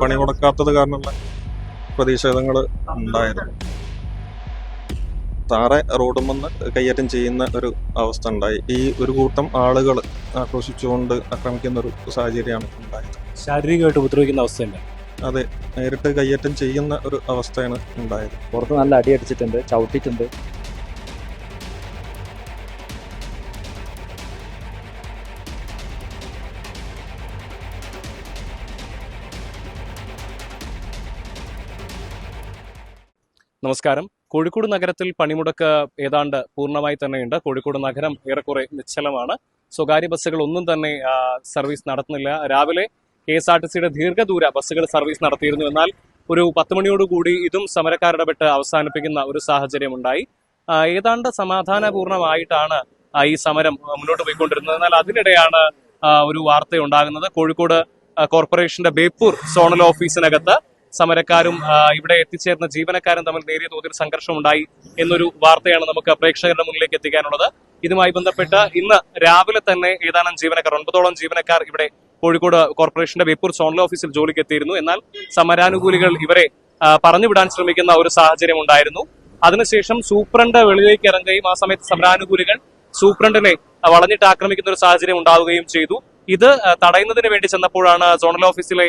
പണി മുടക്കാത്തത് കാരണമുള്ള പ്രതിഷേധങ്ങൾ ഉണ്ടായിരുന്നു. താറെ റോഡുമെന്ന് കയ്യേറ്റം ചെയ്യുന്ന ഒരു അവസ്ഥ ഉണ്ടായി. ഈ ഒരു കൂട്ടം ആളുകൾ ആക്രോശിച്ചുകൊണ്ട് ആക്രമിക്കുന്ന ഒരു സാഹചര്യമാണ് ഉണ്ടായത്. ശാരീരികമായിട്ട് ഉപദ്രവിക്കുന്ന അവസ്ഥയുണ്ട്. അതെ, നേരിട്ട് കയ്യേറ്റം ചെയ്യുന്ന ഒരു അവസ്ഥയാണ് ഉണ്ടായത്. പുറത്ത് നല്ല അടി അടിച്ചിട്ടുണ്ട്, ചവിട്ടിയിട്ടുണ്ട്. നമസ്കാരം. കോഴിക്കോട് നഗരത്തിൽ പണിമുടക്ക് ഏതാണ്ട് പൂർണ്ണമായി തന്നെയുണ്ട്. കോഴിക്കോട് നഗരം ഏറെക്കുറെ നിശ്ചലമാണ്. സ്വകാര്യ ബസ്സുകൾ ഒന്നും തന്നെ സർവീസ് നടത്തുന്നില്ല. രാവിലെ KSRTCയുടെ ദീർഘദൂര ബസ്സുകൾ സർവീസ് നടത്തിയിരുന്നു. എന്നാൽ ഒരു 10 മണിയോടുകൂടി ഇതും സമരക്കാരിടപെട്ട് അവസാനിപ്പിക്കുന്ന ഒരു സാഹചര്യം ഉണ്ടായി. ഏതാണ്ട് സമാധാനപൂർണമായിട്ടാണ് ഈ സമരം മുന്നോട്ട് പോയിക്കൊണ്ടിരുന്നത്. എന്നാൽ അതിനിടെയാണ് ഒരു വാർത്ത ഉണ്ടാകുന്നത്. കോഴിക്കോട് കോർപ്പറേഷന്റെ ബേപ്പൂർ സോണൽ ഓഫീസിനകത്ത് സമരക്കാരും ഇവിടെ എത്തിച്ചേർന്ന ജീവനക്കാരും തമ്മിൽ നേരിയ തോതിൽ സംഘർഷമുണ്ടായി എന്നൊരു വാർത്തയാണ് നമുക്ക് പ്രേക്ഷകരുടെ മുന്നിലേക്ക് എത്തിക്കാനുള്ളത്. ഇതുമായി ബന്ധപ്പെട്ട് ഇന്ന് രാവിലെ തന്നെ ഏതാനും ജീവനക്കാർ 9ഓളം ജീവനക്കാർ ഇവിടെ കോഴിക്കോട് കോർപ്പറേഷന്റെ ബേപ്പൂർ സോണൽ ഓഫീസിൽ ജോലിക്ക് എത്തിയിരുന്നു. എന്നാൽ സമരാനുകൂലികൾ ഇവരെ പറഞ്ഞുവിടാൻ ശ്രമിക്കുന്ന ഒരു സാഹചര്യം ഉണ്ടായിരുന്നു. അതിനുശേഷം സൂപ്രണ്ട് വെളിയിലേക്ക് ഇറങ്ങുകയും ആ സമയത്ത് സമരാനുകൂലികൾ സൂപ്രണ്ടിനെ വളഞ്ഞിട്ട് ആക്രമിക്കുന്ന ഒരു സാഹചര്യം ഉണ്ടാവുകയും ചെയ്തു. ഇത് തടയുന്നതിന് വേണ്ടി ചെന്നപ്പോഴാണ് സോണൽ ഓഫീസിലെ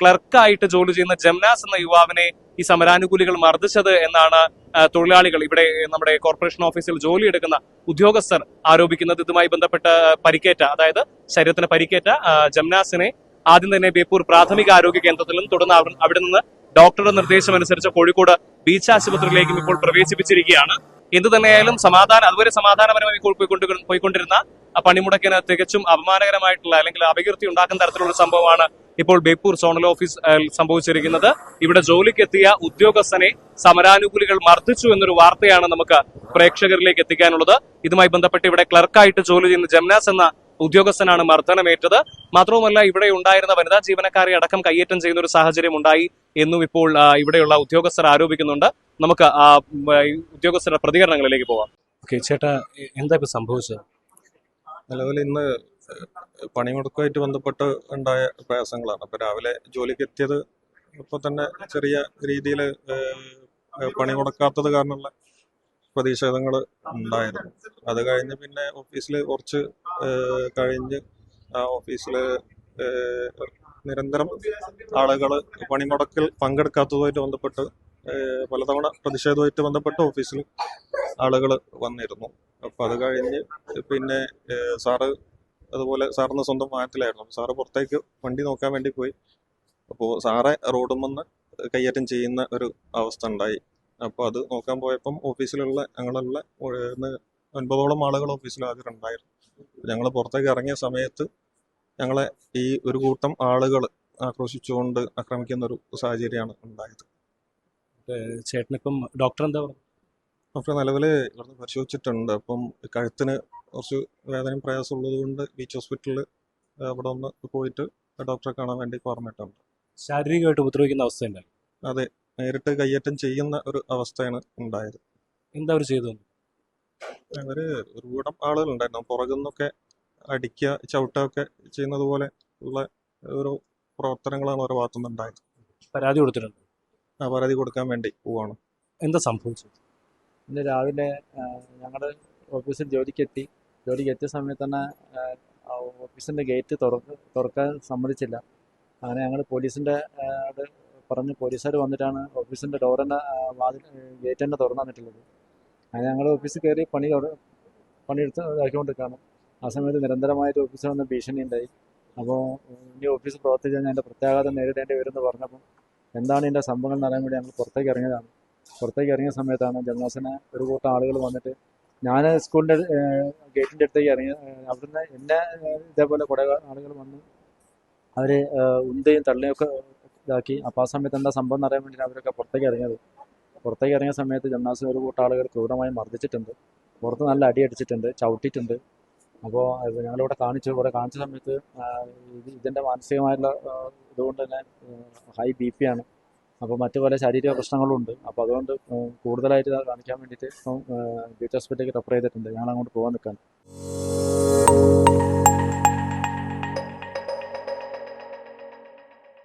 ക്ലർക്കായിട്ട് ജോലി ചെയ്യുന്ന ജംനാസ് എന്ന യുവാവിനെ ഈ സമരാനുകൂലികൾ മർദ്ദിച്ചത് എന്നാണ് തൊഴിലാളികൾ, ഇവിടെ നമ്മുടെ കോർപ്പറേഷൻ ഓഫീസിൽ ജോലിയെടുക്കുന്ന ഉദ്യോഗസ്ഥർ ആരോപിക്കുന്നത്. ഇതുമായി ബന്ധപ്പെട്ട് പരിക്കേറ്റ, അതായത് ശരീരത്തിന് പരിക്കേറ്റ ജംനാസിനെ ആദ്യം തന്നെ ബേപ്പൂർ പ്രാഥമിക ആരോഗ്യ കേന്ദ്രത്തിലും തുടർന്ന് അവിടെ നിന്ന് ഡോക്ടറുടെ നിർദ്ദേശമനുസരിച്ച് കോഴിക്കോട് ബീച്ച് ആശുപത്രിയിലേക്കും ഇപ്പോൾ പ്രവേശിപ്പിച്ചിരിക്കുകയാണ്. എന്തു തന്നെയായാലും അതുവരെ സമാധാനപരമായി പോയിക്കൊണ്ടിരുന്ന പണിമുടക്കിന് തികച്ചും അപമാനകരമായിട്ടുള്ള അല്ലെങ്കിൽ അപകീർത്തി ഉണ്ടാക്കുന്ന തരത്തിലുള്ള സംഭവമാണ് ഇപ്പോൾ ബേപ്പൂർ സോണൽ ഓഫീസ് സംഭവിച്ചിരിക്കുന്നത്. ഇവിടെ ജോലിക്കെത്തിയ ഉദ്യോഗസ്ഥനെ സമരാനുകൂലികൾ മർദ്ദിച്ചു എന്നൊരു വാർത്തയാണ് നമുക്ക് പ്രേക്ഷകരിലേക്ക് എത്തിക്കാനുള്ളത്. ഇതുമായി ബന്ധപ്പെട്ട് ഇവിടെ ക്ലർക്കായിട്ട് ജോലി ചെയ്യുന്ന ജംനാസ് എന്ന ഉദ്യോഗസ്ഥനാണ് മർദ്ദനമേറ്റത്. മാത്രവുമല്ല, ഇവിടെ ഉണ്ടായിരുന്ന വനിതാ ജീവനക്കാരെ അടക്കം കയ്യേറ്റം ചെയ്യുന്ന ഒരു സാഹചര്യം ഉണ്ടായി എന്നും ഇപ്പോൾ ഇവിടെയുള്ള ഉദ്യോഗസ്ഥർ ആരോപിക്കുന്നുണ്ട്. നമുക്ക് ഉദ്യോഗസ്ഥരുടെ പ്രതികരണങ്ങളിലേക്ക് പോവാം. ഓക്കെ ചേട്ടാ, എന്താ ഇപ്പൊ സംഭവിച്ചത്? നിലവിൽ ഇന്ന് പണിമുടക്കുമായിട്ട് ബന്ധപ്പെട്ട് ഉണ്ടായ പ്രയാസങ്ങളാണ്. അപ്പൊ രാവിലെ ജോലിക്ക് എത്തിയത് ഇപ്പൊ തന്നെ ചെറിയ രീതിയിൽ പണി മുടക്കാത്തത് കാരണമുള്ള പ്രതിഷേധങ്ങൾ ഉണ്ടായിരുന്നു. അത് കഴിഞ്ഞ് പിന്നെ ഓഫീസിൽ കുറച്ച് കഴിഞ്ഞ് ആ ഓഫീസിൽ നിരന്തരം ആളുകൾ പണിമുടക്കിൽ പങ്കെടുക്കാത്തതുമായിട്ട് ബന്ധപ്പെട്ട് പലതവണ പ്രതിഷേധവുമായിട്ട് ബന്ധപ്പെട്ട് ഓഫീസിൽ ആളുകൾ വന്നിരുന്നു. അപ്പൊ അത് കഴിഞ്ഞ് പിന്നെ അതുപോലെ സാറിന് സ്വന്തം വാഹനത്തിലായിരുന്നു. സാറ് പുറത്തേക്ക് വണ്ടി നോക്കാൻ വേണ്ടി പോയി. അപ്പോൾ സാറെ റോഡുമെന്ന് കയ്യേറ്റം ചെയ്യുന്ന ഒരു അവസ്ഥ ഉണ്ടായി. അപ്പോൾ അത് നോക്കാൻ പോയപ്പം ഓഫീസിലുള്ള ഞങ്ങളുള്ള 9ഓളം ആളുകൾ ഓഫീസിൽ ഹാജരുണ്ടായിരുന്നു. ഞങ്ങൾ പുറത്തേക്ക് ഇറങ്ങിയ സമയത്ത് ഞങ്ങളെ ഈ ഒരു കൂട്ടം ആളുകൾ ആക്രോശിച്ചുകൊണ്ട് ആക്രമിക്കുന്ന ഒരു സാഹചര്യമാണ് ഉണ്ടായത്. ചേട്ടനിപ്പം ഡോക്ടർ എന്താ പറഞ്ഞു? ഡോക്ടർ നിലവിൽ ഇവിടുന്ന് പരിശോധിച്ചിട്ടുണ്ട്. അപ്പം കഴുത്തിന് കുറച്ച് വേദനയും പ്രയാസം ഉള്ളത് കൊണ്ട് ബീച്ച് ഹോസ്പിറ്റലിൽ അവിടെ ഒന്ന് പോയിട്ട് ഡോക്ടറെ കാണാൻ വേണ്ടി പറഞ്ഞിട്ടുണ്ട്. ശാരീരികമായിട്ട് ഉപദ്രവിക്കുന്ന അവസ്ഥയുണ്ട്. അതെ, നേരിട്ട് കയ്യേറ്റം ചെയ്യുന്ന ഒരു അവസ്ഥയാണ് ഉണ്ടായത്. എന്താ അവർ ചെയ്തു? അവര് ഒരു കൂട്ടം ആളുകളുണ്ടായിരുന്നു. പുറകിൽ നിന്നൊക്കെ അടിക്കുക, ചവിട്ടുകയൊക്കെ ചെയ്യുന്നത് പോലെ ഉള്ള ഒരു പ്രവർത്തനങ്ങളാണ് ഓരോ ഭാഗത്തുനിന്ന് ഉണ്ടായത്. പരാതി കൊടുത്തിട്ടുണ്ട്. പരാതി കൊടുക്കാൻ വേണ്ടി പോവാണ്. എന്താ സംഭവിച്ചത്? ഇന്ന് രാവിലെ ഞങ്ങൾ ഓഫീസിൽ ജോലിക്ക് എത്തിയ സമയത്ത് തന്നെ ഓഫീസിൻ്റെ ഗേറ്റ് തുറക്കാൻ സമ്മതിച്ചില്ല. അങ്ങനെ ഞങ്ങൾ പോലീസിൻ്റെ പറഞ്ഞ് പോലീസുകാർ വന്നിട്ടാണ് ഓഫീസിൻ്റെ ഡോറിൻ്റെ ഗേറ്റ് തന്നെ തുറന്നു തന്നിട്ടുള്ളത്. അങ്ങനെ ഞങ്ങൾ ഓഫീസിൽ കയറി പണിയെടുത്ത് ഇതാക്കിക്കൊണ്ടിരിക്കുകയാണ്. ആ സമയത്ത് നിരന്തരമായിട്ട് ഓഫീസിൽ വന്ന് ഭീഷണി ഉണ്ടായി. അപ്പോൾ ഇനി ഓഫീസ് പ്രവർത്തിച്ച് കഴിഞ്ഞാൽ എൻ്റെ പ്രത്യാഘാതം നേരിടേണ്ടി വരുമെന്ന് പറഞ്ഞപ്പം എന്താണ് ഇതിൻ്റെ സംഭവങ്ങൾ എന്ന് അറിയാൻ വേണ്ടി ഞങ്ങൾ പുറത്തേക്ക് ഇറങ്ങിയതാണ്. പുറത്തേക്ക് ഇറങ്ങിയ സമയത്താണ് ജംനാസിനെ ഒരു കൂട്ടം ആളുകൾ വന്നിട്ട്, ഞാൻ സ്കൂളിൻ്റെ ഗേറ്റിൻ്റെ അടുത്തേക്ക് ഇറങ്ങി, അവിടുന്ന് എന്നെ ഇതേപോലെ കുറേ ആളുകൾ വന്ന് അവർ ഉന്തയും തള്ളിയൊക്കെ ഇതാക്കി. അപ്പോൾ ആ സമയത്ത് എന്താ സംഭവം എന്ന് അറിയാൻ വേണ്ടി അവരൊക്കെ പുറത്തേക്ക് ഇറങ്ങിയത്. പുറത്തേക്ക് ഇറങ്ങിയ സമയത്ത് ജംനാസിനെ ഒരു കൂട്ടം ആളുകൾ ക്രൂരമായി മർദ്ദിച്ചിട്ടുണ്ട്. പുറത്ത് നല്ല അടി അടിച്ചിട്ടുണ്ട്, ചവിട്ടിയിട്ടുണ്ട്. അപ്പോൾ ഞങ്ങളിവിടെ കാണിച്ച സമയത്ത് ഇതിൻ്റെ മാനസികമായിട്ടുള്ള ഇതുകൊണ്ട് തന്നെ ഹൈ BP ആണ്. അപ്പോൾ മറ്റു പല ശാരീരിക പ്രശ്നങ്ങളും ഉണ്ട്. അപ്പോൾ അതുകൊണ്ട് കൂടുതലായിട്ട് കാണിക്കാൻ വേണ്ടിയിട്ട് ബീച്ച് ഹോസ്പിറ്റലിലേക്ക് റെഫർ ചെയ്തിട്ടുണ്ട്. ഞങ്ങൾ അങ്ങോട്ട് പോകാൻ നിൽക്കുകയാണ്.